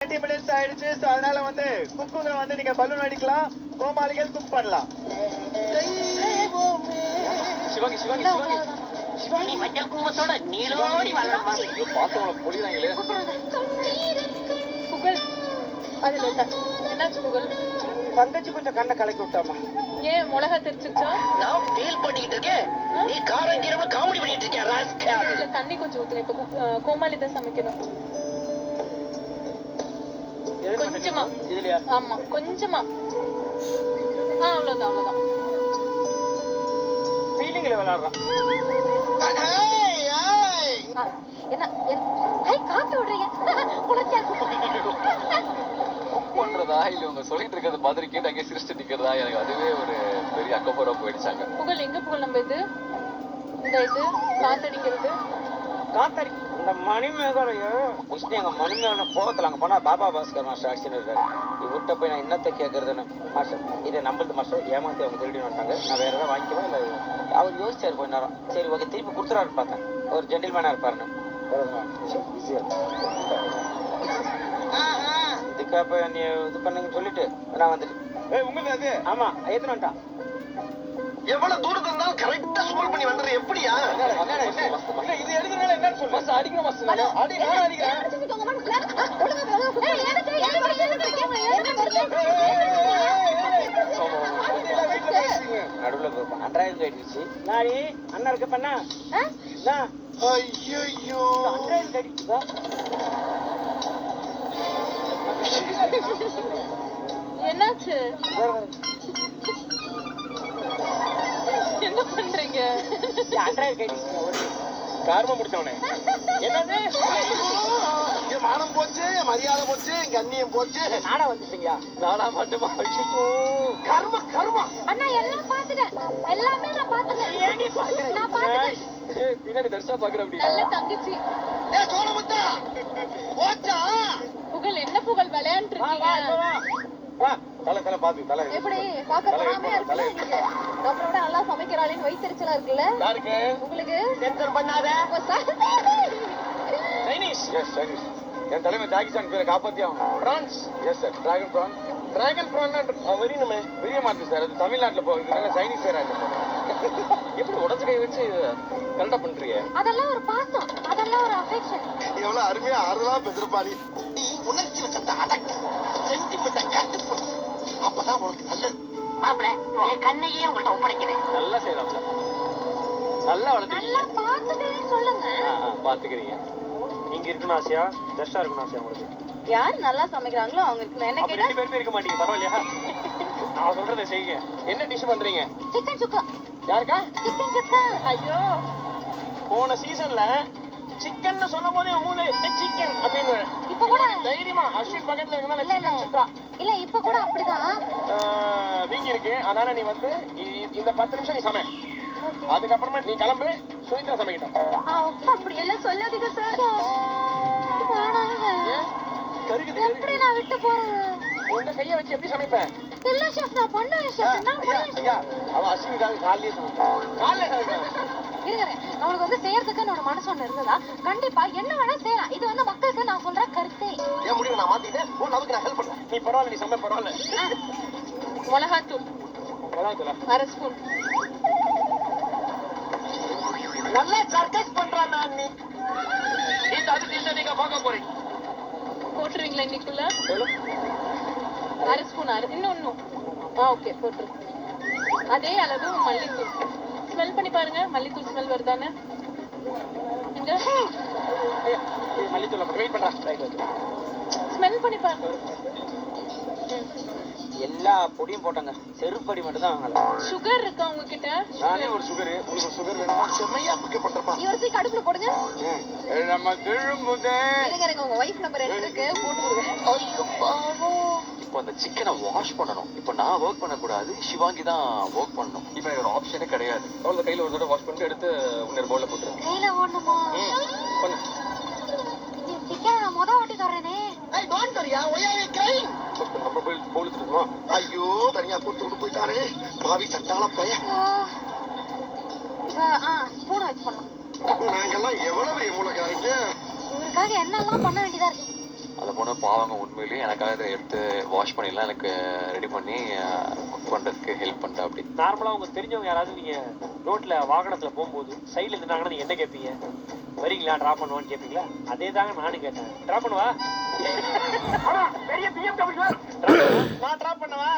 30 minutes ஆயிடுச்சு. So அதனால வந்து குக்குங்க வந்து நீங்க பலூன் அடிக்கலாம், கோமாளிகள் குக் பண்ணலாம். சிவாங்கி சிவாங்கி சிவாங்கி சிவாங்கி மஞ்சள் குங்குமத்தோட நீலோடி வரலாமா? பாத்தவங்கள பொழிறாங்களே. புகழ் அதுல என்னாச்சு புகழ்? தங்கச்சி கொஞ்சம் கண்ணை கலக்கி விட்டாமா. ஏன் மிளகா தெரிச்சிருச்சா? நான் ஃபீல் பண்ணிட்டு இருக்கேன், நீ காரங்கிரமா காமெடி பண்ணிட்டு இருக்கியா ராஸ்கல்? இல்ல தண்ணி கொஞ்சம் ஊத்துறேன். இப்ப கோமாளி தான் சமைக்கணும். கொஞ்சமா இதுலயா? ஆமா கொஞ்சமா. அவ்வளவுதான் அவ்வளவுதான். ஃபீலிங்ல விளையாடுறான். என்ன காத்து விடுறீங்க? குக் பண்றதா இல்ல உங்க சொல்லிட்டு இருக்கிறத மாதிரி கேட்டு அங்கே சிரிச்சுட்டு நிக்கிறதா, எனக்கு அதுவே ஒரு பெரிய அக்கப்போரா போயிடுச்சாங்க. புகழ் எங்க புகழ் நம்ம இது இந்த இது காத்தடிக்கிறது காத்தடி இந்த மணிமேகலையும் விஷ்ணு எங்க மணிமேகலை போகத்துல அங்க போனா பாபா பாஸ்கர் மாஸ்டர் ஆக்சிடென்ட் இருக்காரு. இவர்கிட்ட போய் நான் என்னத்தை கேட்கறதுன்னு மாஸ்டர் இதை நம்புறது மாஸ்டர் ஏமாத்தி அவங்க திருடி வந்துட்டாங்க, நான் வேற ஏதாவது வாங்கிக்குவேன் இல்லை. அவர் யோசிச்சாரு கொஞ்ச நேரம். சரி ஓகே திருப்பி கொடுத்துறாரு பார்த்தேன், ஒரு ஜென்டில்மேனா இருப்பாருன்னு. இதுக்காப்ப நீ இது பண்ணுங்கன்னு சொல்லிட்டு நான் வந்துட்டு உங்களுக்கு அது ஆமா எத்தனை வந்துட்டான். எவ்வளவு தூரத்துல இருந்தாலும் கரெக்டா ஸ்கூல் பண்ணி வந்துடுற. எப்படியா? இது எடுக்கிறனால என்னன்னு சொல்லு. மஸ்ட் அடிக்கணும் மஸ்ட் நானு அடி நான் அடிக்கிறேன். நடுவுல அன்றாயிரம் ஆயிடுச்சு. நாடி அண்ணா இருக்க பண்ணா ஐயோ அன்றாயிரம் ஆயிடுச்சுதா. என்னாச்சு? என்ன பண்றீங்க? அன்றாயிரம் ஆயிடுச்சு. கார்ம முடிச்சவனே என்னது? மானம் போச்சு, மரியாதை போச்சு, கண்ணியம் போச்சு. நாடா வந்துட்டீங்க. நானா மட்டுமா? கர்ம கர்மா. அண்ணா எல்லாம் பாத்துட்டேன், எல்லாமே நான் பாத்துட்டேன். நான் பாத்துட்டேன். பின்னாடி தர்ஷா பாக்குற அப்படி நல்ல தங்கச்சி. ஏ சோழமுத்தா போச்சா? புகழ் என்ன புகழ் விளையாண்டு இருக்கீங்க? வா தலை தலை பாத்து தலை. எப்படி பாக்க பொறாமையா இருக்குல்ல? நீங்க நம்மளோட நல்லா சமைக்கிறாளேன்னு வயித்தெரிச்சலா இருக்குல்ல யாருக்கு? உங்களுக்கு? டென்ஷன் பண்ணாத. சைனீஸ். S Chinese. என் தலைமை ஜாக்கி சான் பேரை காப்பாத்தி ஆகணும். Prawns. Yes sir. Dragon prawn. Dragon prawn வெறியணுமே. பெரிய மாட்டு சார், அது தமிழ்நாட்டுல போகுது. நல்ல சைனீஸ் பேரா எப்படி உடச்சு கை வச்சு கரெக்டா பண்றீங்க? அதெல்லாம் ஒரு பாசம், அதெல்லாம் ஒரு அஃபெக்ஷன். எவ்வளவு அருமையா ஆறுதலா பேசுறப்பாடி. நீ உணர்ச்சி வச்ச அடக்கு சென்டிமெண்ட கட்டுப்படு, அப்பதான் உனக்கு நல்லது. மாப்பிள்ள என் கண்ணையே உங்கள்ட்ட ஒப்படைக்கிறேன். நல்லா செய்யறாப்ல, நல்லா வளர்த்து நல்லா பாத்துட்டே சொல்லுங்க. பாத்துக்கிறீங்க. நீங்க இருக்கணும் ஆசையா, பெஸ்டா இருக்கணும் ஆசையா உங்களுக்கு? யார் நல்லா சமைக்கிறாங்களோ அவங்க இருக்கணும். என்ன அப்ப கேட்டா 2 பேருமே இருக்க மாட்டீங்க, பரவாயில்லையா? நான் சொல்றதை செய்யுங்க. என்ன டிஷ் பண்றீங்க? சிக்கன் சுக்கா. யாருக்கா? சிக்கன் சுக்கா. ஐயோ, போன சீசன்ல சிக்கன் சொல்லும் போதே மூணு சிக்கன் அப்படின்னு இப்ப கூட தைரியமா அஸ்வின் பக்கத்துல இல்ல இருந்தா இல்ல சுக்கா இல்ல இப்ப கூட அப்படிதான். வீங்கி இருக்கு. அதனால நீ வந்து இந்த 10 நிமிஷம் நீ சமை, அதுக்கப்புறமா நீ கிளம்பு, சுயித்ரா சமைக்கிட்டோம். அப்படி எல்லாம் சொல்லாதீங்க சார். கருகுது எப்படி நான் விட்டு போறது? உங்க கையை வச்சு எப்படி சமைப்பேன்? இல்ல ஷெஃப், நான் பண்ணுவேன் ஷெஃப். நான் பண்ணுவேன். ஐயா, அவ அஸ்வினுக்காக காலையிலே சமைப்பான். காலையில இருங்க, அவங்களுக்கு வந்து செய்யறதுக்கு ஒரு மனசு ஒண்ணு இருந்ததா கண்டிப்பா என்ன வேணா செய்யலாம். இது வந்து மக்களுக்கு நான் சொல்ற கருத்தே. என் முடிவு நான் மாத்திட்டேன். நமக்கு நான் ஹெல்ப் பண்றேன். நீ பரவாயில்ல, நீ சமை பரவாயில்ல. மிளகாத்தூள் பரவாயில்ல. 1 ஸ்பூன். நல்லா சர்க்கஸ் பண்றான் நான். நீ இந்த அதிசயத்தை நீங்க பார்க்க போறீங்க. போட்டுருவீங்களா இன்னைக்குள்ள? 1 ஸ்பூன். இன்னும் ஓகே போட்டுரு. அதே அளவு மல்லித்தூள். ஸ்மெல் பண்ணி பாருங்க, மல்லித்தூள் ஸ்மெல் வருதானே. இங்க மல்லித்தூள் வெயிட் பண்றா. ஸ்மெல் பண்ணி பாருங்க. எல்லா பொடியும் போட்டாங்க, செருப்படி மட்டும் தான் வாங்கல. சுகர் இருக்கா உங்ககிட்ட? நானே ஒரு சுகர், உங்களுக்கு சுகர் வேணுமா? செம்மையா பிக்கப் பண்றப்பா. இவருக்கு கடுப்புல போடுங்க. நம்ம திரும்புதே. இருங்க, உங்க வைஃப் நம்பர் என்ன இருக்கு போட்டு கொடுங்க. ஐயோ பாவம். இப்போ அந்த சிக்கனை வாஷ் பண்ணணும். இப்போ நான் ஒர்க் பண்ணக்கூடாது, சிவாங்கி தான் ஒர்க் பண்ணணும். இப்போ எனக்கு ஒரு ஆப்ஷனே கிடையாது. அவ்வளோ கையில் ஒரு தடவை வாஷ் பண்ணிட்டு எடுத்து இன்னொரு பவுலில் போட்டுருவேன். கையில ஓடணுமா? பண்ணு. சிக்கன் நான் முத ஓட்டி தர்றேனே. ஐ டோன்ட் வரியா, why are you crying? அப்புறம் போய் பவுல் எடுத்துருமா? ஐயோ தனியா கூட்டு போயிட்டாரே பாவி சட்டால பையன். ஸ்பூன் வச்சு பண்ணலாம். நாங்கெல்லாம் எவ்வளவு மூலக்காரங்க. இவருக்காக என்னெல்லாம் பண்ண வேண்டியதா இருக்கு. அதை போன பாவங்க உண்மையிலேயே எனக்காக இதை எடுத்து வாஷ் பண்ணிடலாம் எனக்கு ரெடி பண்ணி குக் பண்றதுக்கு ஹெல்ப் பண்ணிட்டா அப்படி. நார்மலா உங்க தெரிஞ்சவங்க யாராவது நீங்க ரோட்ல வாகனத்துல போகும்போது சைடுல இருந்தாங்கன்னா நீங்க என்ன கேட்பீங்க? வரீங்களா டிராப் பண்ணுவான்னு கேட்பீங்களா? அதே தாங்க நானும் கேட்டேன். டிராப் பண்ணுவா பெரிய BMW நான் டிராப் பண்ணவா?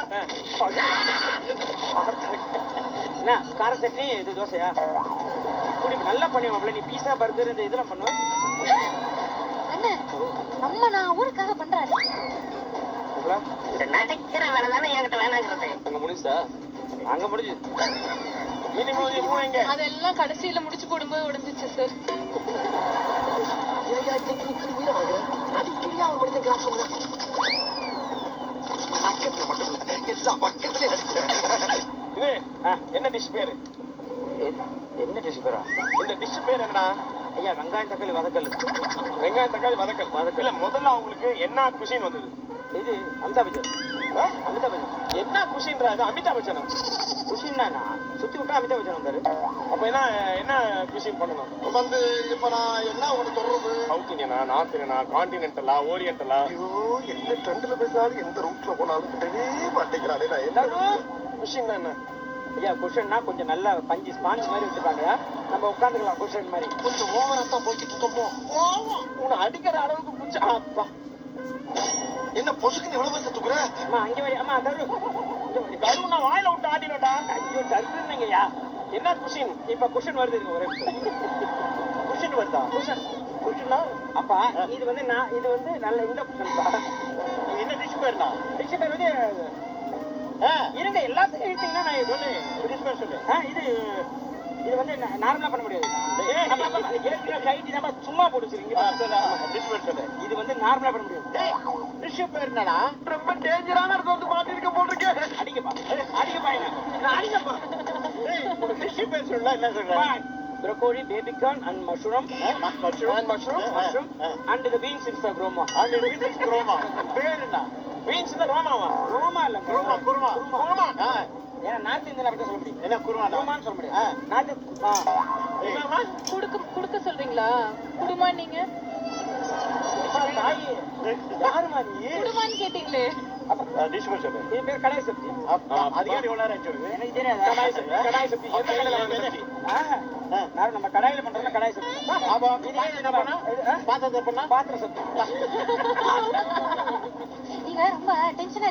என்ன கார சட்னி இது தோசையா? இப்படி நல்லா பண்ணுவேன். நீ பீஸா பர்கர் இந்த இதெல்லாம் பண்ணுவேன். அண்ணன் நம்ம நான் ஊருக்காக பண்றாரு. இந்த நடிக்கிற வேலை தானே என்கிட்ட வேணாங்கிறது. அங்க முடிஞ்சா அங்க முடிஞ்சு மினிமம் எங்க அதெல்லாம் கடைசியில முடிச்சு போடும்போது உடைஞ்சிச்சு சார். அடிக்கடியா அவன் மனிதன் கிளாஸ் சொல்றேன். பக்கத்துல மட்டும் இல்ல, எல்லா பக்கத்துலயும் அடிக்கிறேன். இது என்ன டிஷ் பேரு? என்ன டிஷ் பேரா? இந்த டிஷ் பேர் என்னடா? ஐயா வெங்காயம் தக்காளி வதக்கல். வெங்காயம் தக்காளி வதக்கல். இல்ல முதல்ல அவங்களுக்கு என்ன குஷின் வந்தது? இது அமிதாப் பச்சன். அமிதாப் பச்சன் என்ன குஷின்ற அது அமிதாப் பச்சனா? குஷின்னா சுத்தி விட்டா அமிதாப் பச்சன் வந்தாரு. அப்ப என்ன குஷின் பண்ணணும்? வந்து இப்ப நான் என்ன உனக்கு சொல்றது? சவுத் இந்தியனா, நார்த் இந்தியனா, கான்டினென்டலா, ஓரியன்டலா? ஐயோ, எந்த ட்ரெண்ட்ல பேசாலும் எந்த ரூட்ல போனாலும் விடவே மாட்டேங்கிறானே. நான் என்ன குஷின் என்ன? ஐயா குஷன்னா கொஞ்சம் நல்ல பஞ்சு ஸ்பாஞ்ச் மாதிரி வச்சிருப்பாங்க. நம்ம உட்காந்துக்கலாம் குஷன் மாதிரி. கொஞ்சம் ஓவரா தான் போய்கிட்டு இருக்கோமோ? உன்னை அடிக்கிற அளவுக்கு புடிச்சா அப்பா. என்ன பொசுக்குன்னு எவ்வளவு பேர் தூக்குற? அம்மா அங்கே வரி. அம்மா தரு. கரு நான் வாயில விட்டு ஆடினடா. ஐயோ தருணுங்கய்யா. என்ன குஷின்? இப்ப குஷன் வருது இருங்க ஒரே நிமிஷம். குஷின் வருதா? குஷன் குஷன்னா அப்பா இது வந்து இது வந்து நல்ல இந்த குஷன் பா. என்ன டிஷ் பேர்னா? டிஷ் பேர் வந்து இருங்க எல்லாத்துக்கும் எடுத்தீங்கன்னா நான் சொல்லு டிஷ் பேர் சொல்லு. இது வந்து நார்மலா பண்ண முடியாது. சும்மா போட்டுருக்கீங்க. டிஷ் பேர் சொல்லு. இது வந்து நார்மலா பண்ண முடியாது. டிஷ் பேர் என்னடா? ரொம்ப டேஞ்சரான இடத்துல வந்து மாட்டிருக்க போட்டிருக்கேன். அடிங்கப்பா அடிங்கப்பா என்ன அடிங்கப்பா. ஒரு டிஷ் பேர் சொல்ல என்ன சொல்ற? Broccoli, baby corn and mushroom. Mushroom. And the beans is the Roma. அந்த வீட்டுக்கு குரோமா. பேர் என்ன? பீன்ஸ் இந்த ரோமாவா? Roma இல்ல குருமா. குருமா. ஏன்னா நார்த் இந்தியன் அப்படி சொல்ல முடியும். என்ன குருமா? ரோமான்னு சொல்ல முடியாது. நார்த் குடுக்க சொல்றீங்களா? குடுமா நீங்க தாய் யாரு மாதிரி குடுமான்னு கேட்டீங்களே. டிஷ் பேர் சொல்லு. இது பேர் கடாய் சப்ஜி. அதுக்கே எவ்வளவு நேரம் ஆச்சு உனக்கு? எனக்கு தெரியாது. கடாய் சப்ஜி. எந்த கடையில வாங்குறது? நம்ம கடாயில பண்றோம்ல கடாய் சப்ஜி. ஆமா. என்ன பண்ணா? பாத்திரத்தை பண்ணா? பாத்திர சப்ஜி. நீங்க ரொம்ப டென்ஷனா